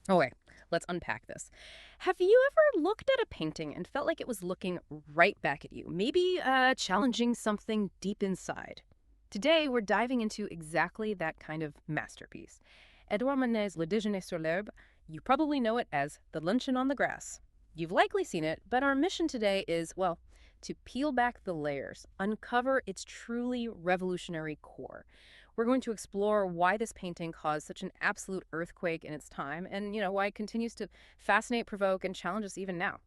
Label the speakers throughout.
Speaker 1: Okay, let's unpack this. Have you ever looked at a painting and felt like it was looking right back at you? Maybe challenging something deep inside? Today, we're diving into exactly that kind of masterpiece. Édouard Manet's Le Déjeuner sur l'herbe, you probably know it as the Luncheon on the grass. You've likely seen it, but our mission today is, well, to peel back the layers, uncover its truly revolutionary core. We're going to explore why this painting caused such an absolute earthquake in its time and, why it continues to fascinate, provoke, and challenge us even now.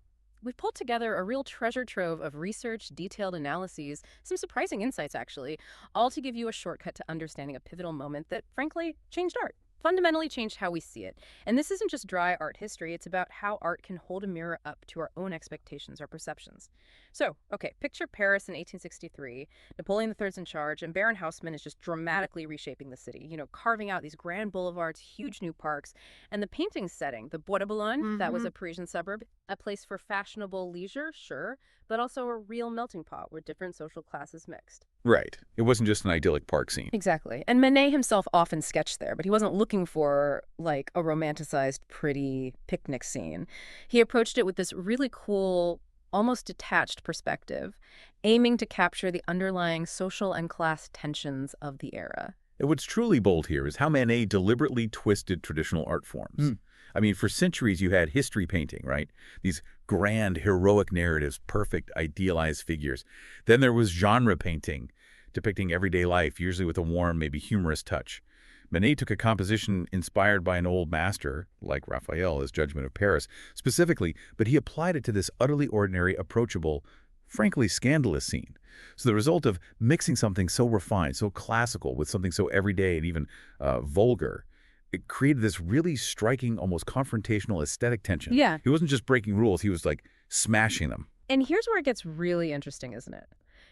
Speaker 1: We've pulled together a real treasure trove of research, detailed analyses, some surprising insights actually, all to give you a shortcut to understanding a pivotal moment that, frankly, changed art. Fundamentally changed how we see it. And this isn't just dry art history, it's about how art can hold a mirror up to our own expectations or perceptions. So, okay, picture Paris in 1863. Napoleon III's in charge, and Baron Haussmann is just dramatically reshaping the city, carving out these grand boulevards, huge new parks. And the painting setting, the Bois de Boulogne, that was a Parisian suburb, a place for fashionable leisure, sure, but also a real melting pot where different social classes mixed.
Speaker 2: Right. It wasn't just an idyllic park scene.
Speaker 1: Exactly. And Manet himself often sketched there, but he wasn't looking for, like, a romanticized, pretty picnic scene. He approached it with this really cool, almost detached perspective, aiming to capture the underlying social and class tensions of the era.
Speaker 2: And what's truly bold here is how Manet deliberately twisted traditional art forms. I mean, for centuries you had history painting, right? These grand, heroic narratives, perfect, idealized figures. Then there was genre painting, depicting everyday life, usually with a warm, maybe humorous touch. Manet took a composition inspired by an old master, like Raphael, his Judgment of Paris, specifically, but he applied it to this utterly ordinary, approachable, frankly scandalous scene. So the result of mixing something so refined, so classical, with something so everyday and even vulgar, it created this really striking, almost confrontational aesthetic tension.
Speaker 1: Yeah.
Speaker 2: He wasn't just breaking rules, he was like smashing them.
Speaker 1: And here's where it gets really interesting, isn't it?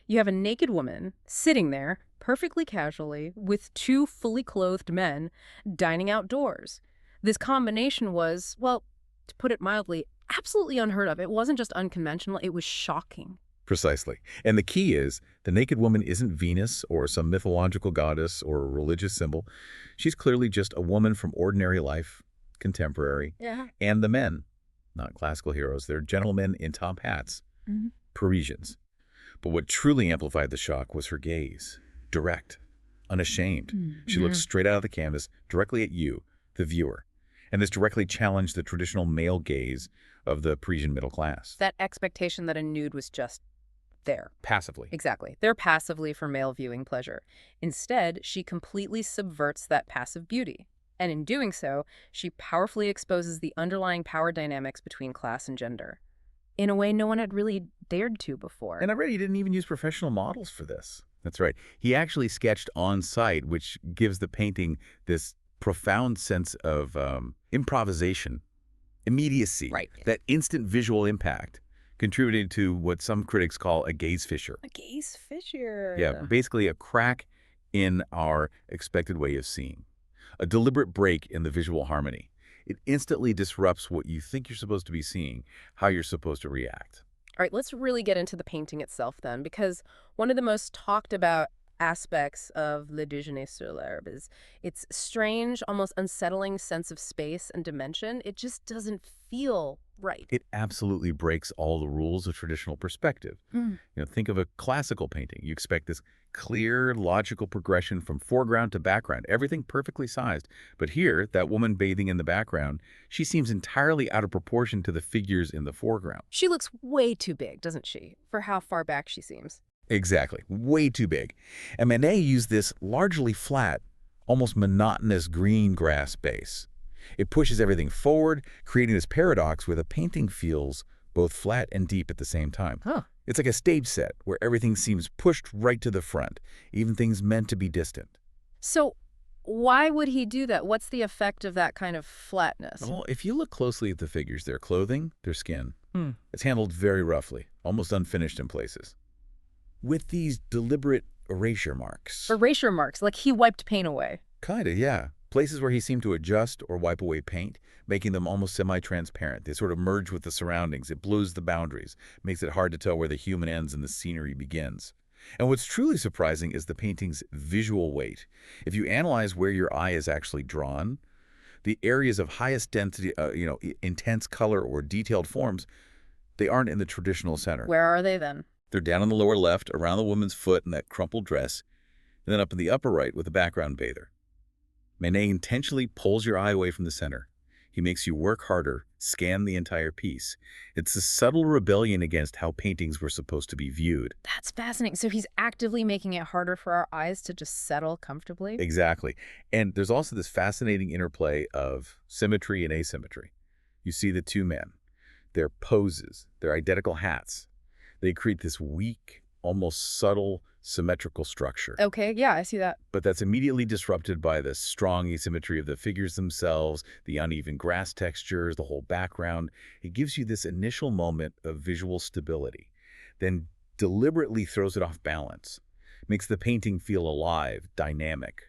Speaker 1: You have a naked woman sitting there, perfectly casually, with two fully clothed men dining outdoors. This combination was, well, to put it mildly, absolutely unheard of. It wasn't just unconventional, it was shocking.
Speaker 2: Precisely. And the key is, the naked woman isn't Venus or some mythological goddess or a religious symbol. She's clearly just a woman from ordinary life, contemporary.
Speaker 1: Yeah.
Speaker 2: And the men, not classical heroes, they're gentlemen in top hats, Parisians. But what truly amplified the shock was her gaze, direct, unashamed. She looked straight out of the canvas, directly at you, the viewer. And this directly challenged the traditional male gaze of the Parisian middle class.
Speaker 1: That expectation that a nude was just there.
Speaker 2: Passively.
Speaker 1: Exactly. They're passively for male viewing pleasure. Instead, she completely subverts that passive beauty. And in doing so, she powerfully exposes the underlying power dynamics between class and gender in a way no one had really dared to before.
Speaker 2: And I read he didn't even use professional models for this. That's right. He actually sketched on site, which gives the painting this profound sense of improvisation, immediacy,
Speaker 1: Right.
Speaker 2: that instant visual impact, contributing to what some critics call a gaze fissure.
Speaker 1: A gaze fissure.
Speaker 2: Yeah, basically a crack in our expected way of seeing, a deliberate break in the visual harmony. It instantly disrupts what you think you're supposed to be seeing, how you're supposed to react.
Speaker 1: All right, let's really get into the painting itself then, because one of the most talked about aspects of Le Déjeuner sur l'herbe is its strange, almost unsettling sense of space and dimension. It just doesn't feel right.
Speaker 2: It absolutely breaks all the rules of traditional perspective. Think of a classical painting. You expect this clear, logical progression from foreground to background, everything perfectly sized. But here, that woman bathing in the background, she seems entirely out of proportion to the figures in the foreground.
Speaker 1: She looks way too big, doesn't she, for how far back she seems?
Speaker 2: Exactly. Way too big. And Manet used this largely flat, almost monotonous green grass base. It pushes everything forward, creating this paradox where the painting feels both flat and deep at the same time.
Speaker 1: Huh.
Speaker 2: It's like a stage set where everything seems pushed right to the front, even things meant to be distant.
Speaker 1: So why would he do that? What's the effect of that kind of flatness?
Speaker 2: Well, if you look closely at the figures, their clothing, their skin, it's handled very roughly, almost unfinished in places, with these deliberate erasure marks.
Speaker 1: Erasure marks, like he wiped paint away.
Speaker 2: Kinda, yeah. Places where he seemed to adjust or wipe away paint, making them almost semi-transparent. They sort of merge with the surroundings. It blurs the boundaries, makes it hard to tell where the human ends and the scenery begins. And what's truly surprising is the painting's visual weight. If you analyze where your eye is actually drawn, The areas of highest density, intense color or detailed forms, they aren't in the traditional center.
Speaker 1: Where are they then?
Speaker 2: They're down in the lower left, around the woman's foot in that crumpled dress, and then up in the upper right with the background bather. Manet intentionally pulls your eye away from the center. He makes you work harder, scan the entire piece. It's a subtle rebellion against how paintings were supposed to be viewed.
Speaker 1: That's fascinating. So he's actively making it harder for our eyes to just settle comfortably?
Speaker 2: Exactly. And there's also this fascinating interplay of symmetry and asymmetry. You see the two men, their poses, their identical hats. They create this weak, almost subtle, symmetrical structure.
Speaker 1: Okay, yeah, I see that.
Speaker 2: But that's immediately disrupted by the strong asymmetry of the figures themselves, the uneven grass textures, the whole background. It gives you this initial moment of visual stability, then deliberately throws it off balance, makes the painting feel alive, dynamic,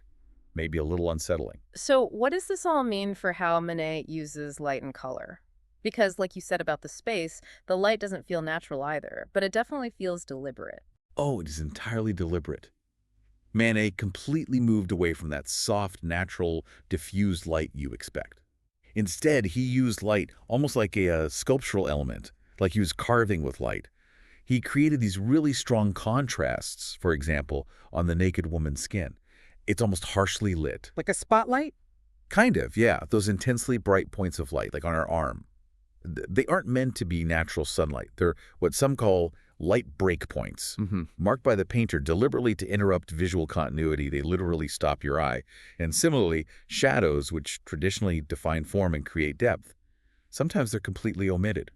Speaker 2: maybe a little unsettling.
Speaker 1: So what does this all mean for how Manet uses light and color? Because, like you said about the space, the light doesn't feel natural either, but it definitely feels deliberate.
Speaker 2: Oh, it is entirely deliberate. Manet completely moved away from that soft, natural, diffused light you expect. Instead, he used light almost like a sculptural element, like he was carving with light. He created these really strong contrasts, for example, on the naked woman's skin. It's almost harshly lit.
Speaker 3: Like a spotlight?
Speaker 2: Kind of, yeah, those intensely bright points of light, like on her arm. They aren't meant to be natural sunlight. They're what some call light break points, marked by the painter deliberately to interrupt visual continuity. They literally stop your eye. And similarly, shadows, which traditionally define form and create depth, sometimes they're completely omitted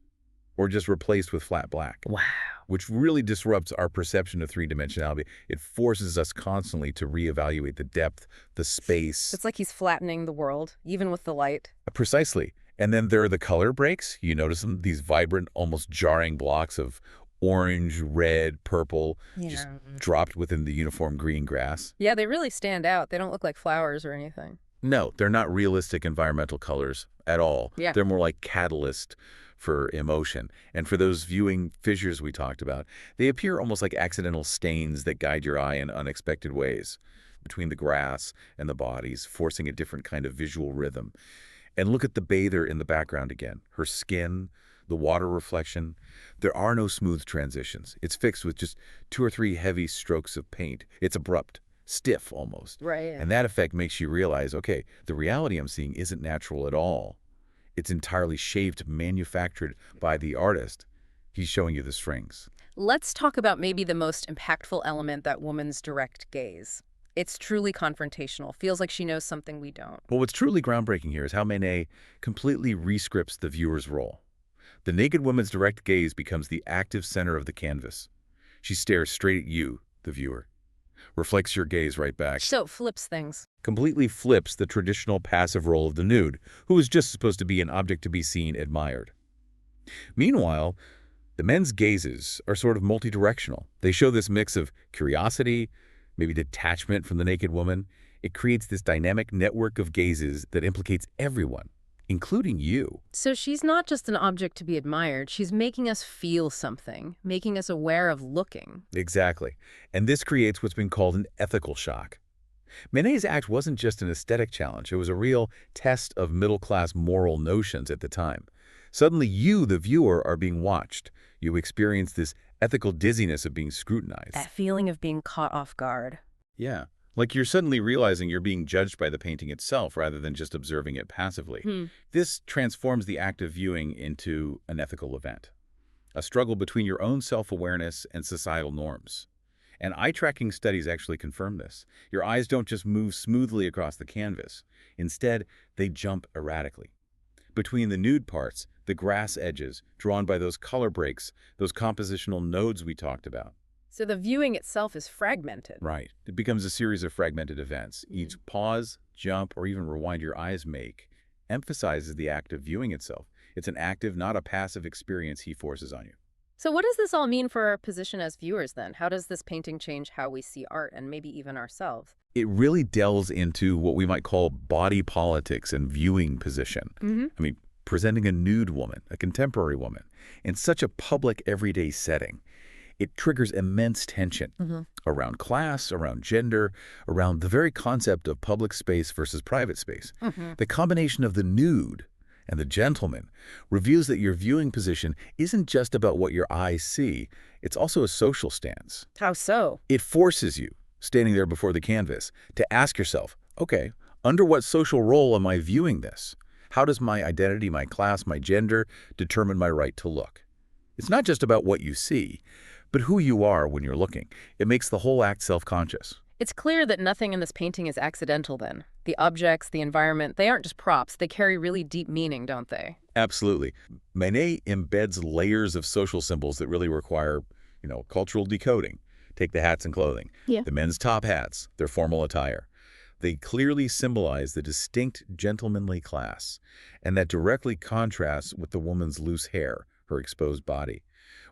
Speaker 2: or just replaced with flat black.
Speaker 3: Wow.
Speaker 2: Which really disrupts our perception of three-dimensionality. It forces us constantly to reevaluate the depth, the space.
Speaker 1: It's like he's flattening the world, even with the light.
Speaker 2: Precisely. And then there are the color breaks. You notice them, these vibrant, almost jarring blocks of orange, red, purple, just dropped within the uniform green grass.
Speaker 1: Yeah, they really stand out. They don't look like flowers or anything.
Speaker 2: No, they're not realistic environmental colors at all.
Speaker 1: Yeah.
Speaker 2: They're more like catalyst for emotion. And for those viewing fissures we talked about, they appear almost like accidental stains that guide your eye in unexpected ways between the grass and the bodies, forcing a different kind of visual rhythm. And look at the bather in the background again. Her skin, the water reflection. There are no smooth transitions. It's fixed with just 2 or 3 heavy strokes of paint. It's abrupt, stiff almost.
Speaker 1: Right.
Speaker 2: And that effect makes you realize, okay, the reality I'm seeing isn't natural at all. It's entirely shaped, manufactured by the artist. He's showing you the strings.
Speaker 1: Let's talk about maybe the most impactful element, that woman's direct gaze. It's truly confrontational. Feels like she knows something we don't.
Speaker 2: But what's truly groundbreaking here is how Manet completely rescripts the viewer's role. The naked woman's direct gaze becomes the active center of the canvas. She stares straight at you, the viewer, reflects your gaze right back.
Speaker 1: So it flips things.
Speaker 2: Completely flips the traditional passive role of the nude, who is just supposed to be an object to be seen, admired. Meanwhile, the men's gazes are sort of multidirectional. They show this mix of curiosity, maybe detachment from the naked woman. It creates this dynamic network of gazes that implicates everyone, including you.
Speaker 1: So she's not just an object to be admired. She's making us feel something, making us aware of looking.
Speaker 2: Exactly. And this creates what's been called an ethical shock. Manet's act wasn't just an aesthetic challenge. It was a real test of middle-class moral notions at the time. Suddenly you, the viewer, are being watched. You experience this ethical dizziness of being scrutinized.
Speaker 1: That feeling of being caught off guard.
Speaker 2: Yeah. Like you're suddenly realizing you're being judged by the painting itself rather than just observing it passively. This transforms the act of viewing into an ethical event, a struggle between your own self-awareness and societal norms. And eye-tracking studies actually confirm this. Your eyes don't just move smoothly across the canvas. Instead, they jump erratically. Between the nude parts, the grass edges, drawn by those color breaks, those compositional nodes we talked about.
Speaker 1: So the viewing itself is fragmented.
Speaker 2: Right. It becomes a series of fragmented events. Each pause, jump, or even rewind your eyes make emphasizes the act of viewing itself. It's an active, not a passive experience he forces on you.
Speaker 1: So what does this all mean for our position as viewers then? How does this painting change how we see art and maybe even ourselves?
Speaker 2: It really delves into what we might call body politics and viewing position. I mean, presenting a nude woman, a contemporary woman, in such a public, everyday setting. it triggers immense tension around class, around gender, around the very concept of public space versus private space. The combination of the nude and the gentleman reveals that your viewing position isn't just about what your eyes see, it's also a social stance.
Speaker 1: How so?
Speaker 2: It forces you, standing there before the canvas, to ask yourself, okay, under what social role am I viewing this? How does my identity, my class, my gender determine my right to look? It's not just about what you see, but who you are when you're looking. It makes the whole act self-conscious.
Speaker 1: It's clear that nothing in this painting is accidental then. The objects, the environment, they aren't just props. They carry really deep meaning, don't they?
Speaker 2: Absolutely. Manet embeds layers of social symbols that really require, cultural decoding. Take the hats and clothing.
Speaker 1: Yeah.
Speaker 2: The men's top hats, their formal attire. They clearly symbolize the distinct gentlemanly class, and that directly contrasts with the woman's loose hair, her exposed body,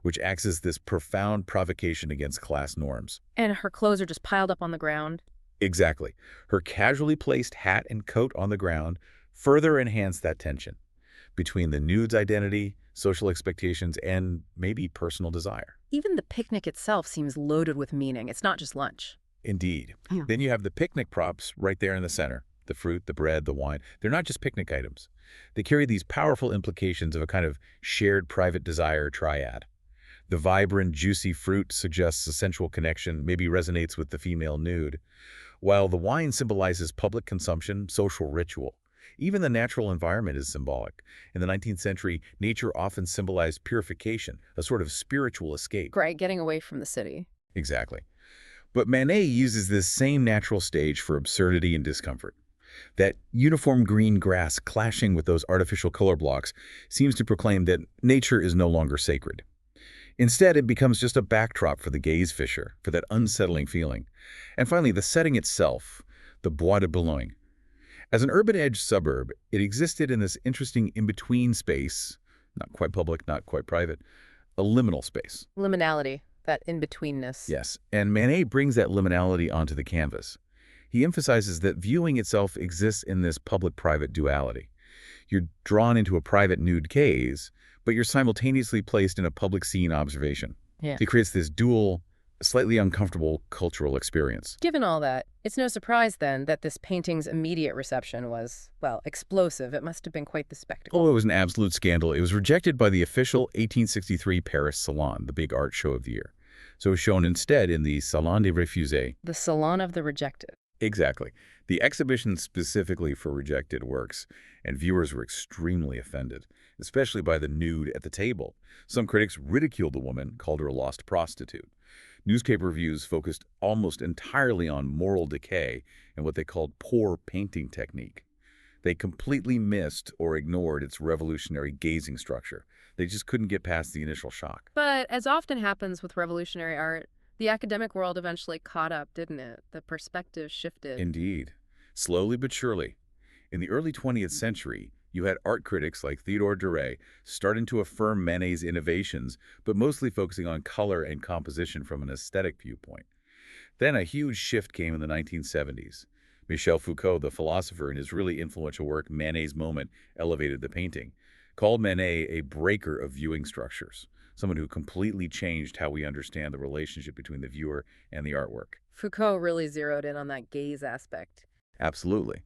Speaker 2: which acts as this profound provocation against class norms.
Speaker 1: And her clothes are just piled up on the ground.
Speaker 2: Exactly. Her casually placed hat and coat on the ground further enhance that tension between the nude's identity, social expectations, and maybe personal desire.
Speaker 1: Even the picnic itself seems loaded with meaning. It's not just lunch.
Speaker 2: Indeed.
Speaker 1: Yeah.
Speaker 2: Then you have the picnic props right there in the center. The fruit, the bread, the wine. They're not just picnic items. They carry these powerful implications of a kind of shared private desire triad. The vibrant, juicy fruit suggests a sensual connection, maybe resonates with the female nude, while the wine symbolizes public consumption, social ritual. Even the natural environment is symbolic. In the 19th century, nature often symbolized purification, a sort of spiritual escape.
Speaker 1: Right, getting away from the city.
Speaker 2: Exactly. But Manet uses this same natural stage for absurdity and discomfort. That uniform green grass clashing with those artificial color blocks seems to proclaim that nature is no longer sacred. Instead, it becomes just a backdrop for the gaze fissure, for that unsettling feeling. And finally, the setting itself, the Bois de Boulogne. As an urban-edge suburb, it existed in this interesting in-between space, not quite public, not quite private, a liminal space.
Speaker 1: Liminality, that in-betweenness.
Speaker 2: Yes, and Manet brings that liminality onto the canvas. He emphasizes that viewing itself exists in this public-private duality. You're drawn into a private nude gaze, but you're simultaneously placed in a public scene observation.
Speaker 1: Yeah.
Speaker 2: It creates this dual, slightly uncomfortable cultural experience.
Speaker 1: Given all that, it's no surprise then that this painting's immediate reception was, well, explosive. It must have been quite the spectacle.
Speaker 2: Oh, it was an absolute scandal. It was rejected by the official 1863 Paris Salon, the big art show of the year. So it was shown instead in the Salon des Refusés.
Speaker 1: The Salon of the Rejected.
Speaker 2: Exactly. The exhibition specifically for rejected works, and viewers were extremely offended, especially by the nude at the table. Some critics ridiculed the woman, called her a lost prostitute. Newspaper reviews focused almost entirely on moral decay and what they called poor painting technique. They completely missed or ignored its revolutionary gazing structure. They just couldn't get past the initial shock.
Speaker 1: But as often happens with revolutionary art, the academic world eventually caught up, didn't it? The perspective shifted.
Speaker 2: Indeed. Slowly but surely. In the early 20th century, you had art critics like Théodore Duret starting to affirm Manet's innovations, but mostly focusing on color and composition from an aesthetic viewpoint. Then a huge shift came in the 1970s. Michel Foucault, the philosopher, in his really influential work, Manet's Moment, elevated the painting, called Manet a breaker of viewing structures, someone who completely changed how we understand the relationship between the viewer and the artwork.
Speaker 1: Foucault really zeroed in on that gaze aspect.
Speaker 2: Absolutely.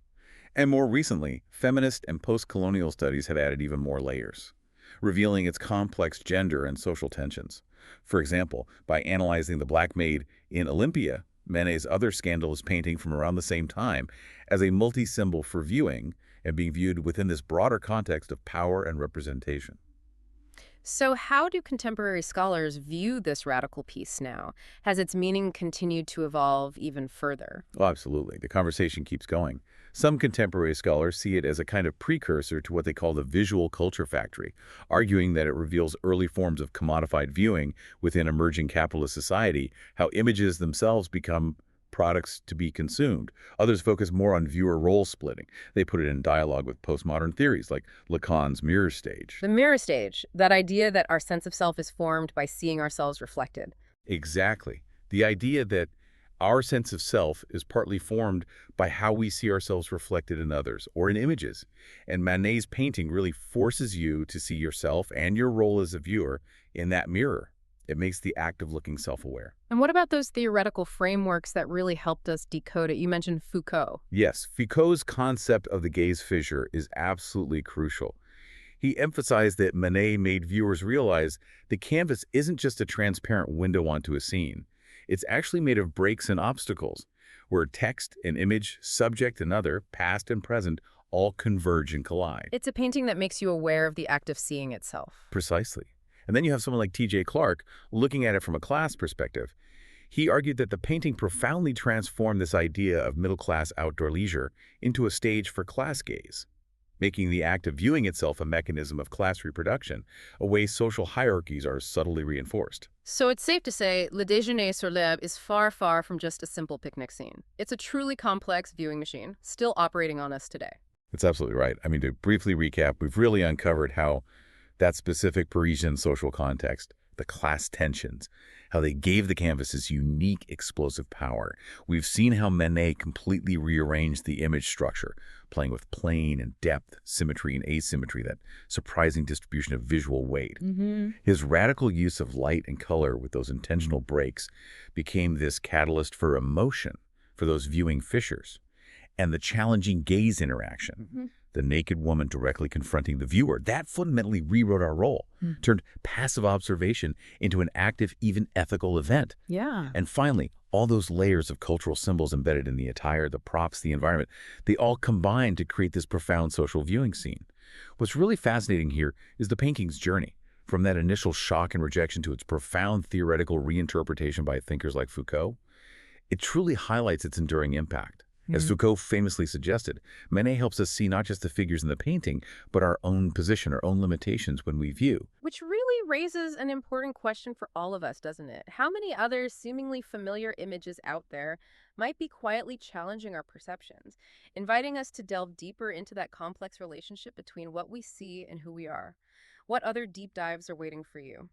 Speaker 2: And more recently, feminist and post-colonial studies have added even more layers, revealing its complex gender and social tensions. For example, by analyzing the black maid in Olympia, Manet's other scandalous painting from around the same time, as a multi-symbol for viewing and being viewed within this broader context of power and representation.
Speaker 1: So how do contemporary scholars view this radical piece now? Has its meaning continued to evolve even further?
Speaker 2: Oh, absolutely. The conversation keeps going. Some contemporary scholars see it as a kind of precursor to what they call the visual culture factory, arguing that it reveals early forms of commodified viewing within emerging capitalist society, how images themselves become products to be consumed. Others focus more on viewer role splitting. They put it in dialogue with postmodern theories like Lacan's mirror stage.
Speaker 1: The mirror stage, that idea that our sense of self is formed by seeing ourselves reflected.
Speaker 2: Exactly. The idea that our sense of self is partly formed by how we see ourselves reflected in others or in images. And Manet's painting really forces you to see yourself and your role as a viewer in that mirror. It makes the act of looking self-aware.
Speaker 1: And what about those theoretical frameworks that really helped us decode it? You mentioned Foucault.
Speaker 2: Yes, Foucault's concept of the gaze fissure is absolutely crucial. He emphasized that Manet made viewers realize the canvas isn't just a transparent window onto a scene. It's actually made of breaks and obstacles, where text and image, subject and other, past and present, all converge and collide.
Speaker 1: It's a painting that makes you aware of the act of seeing itself.
Speaker 2: Precisely. And then you have someone like T.J. Clark looking at it from a class perspective. He argued that the painting profoundly transformed this idea of middle-class outdoor leisure into a stage for class gaze, making the act of viewing itself a mechanism of class reproduction, a way social hierarchies are subtly reinforced.
Speaker 1: So it's safe to say Le Déjeuner sur l'herbe is far, far from just a simple picnic scene. It's a truly complex viewing machine, still operating on us today.
Speaker 2: That's absolutely right. I mean, to briefly recap, we've really uncovered how that specific Parisian social context, the class tensions, how they gave the canvas this unique explosive power. We've seen how Manet completely rearranged the image structure, playing with plane and depth, symmetry and asymmetry, that surprising distribution of visual weight. His radical use of light and color with those intentional breaks became this catalyst for emotion for those viewing fissures. And the challenging gaze interaction, the naked woman directly confronting the viewer, that fundamentally rewrote our role, turned passive observation into an active, even ethical event.
Speaker 1: Yeah.
Speaker 2: And finally, all those layers of cultural symbols embedded in the attire, the props, the environment, they all combined to create this profound social viewing scene. What's really fascinating here is the painting's journey, from that initial shock and rejection to its profound theoretical reinterpretation by thinkers like Foucault. It truly highlights its enduring impact. As Foucault famously suggested, Manet helps us see not just the figures in the painting, but our own position, our own limitations when we view.
Speaker 1: Which really raises an important question for all of us, doesn't it? How many other seemingly familiar images out there might be quietly challenging our perceptions, inviting us to delve deeper into that complex relationship between what we see and who we are? What other deep dives are waiting for you?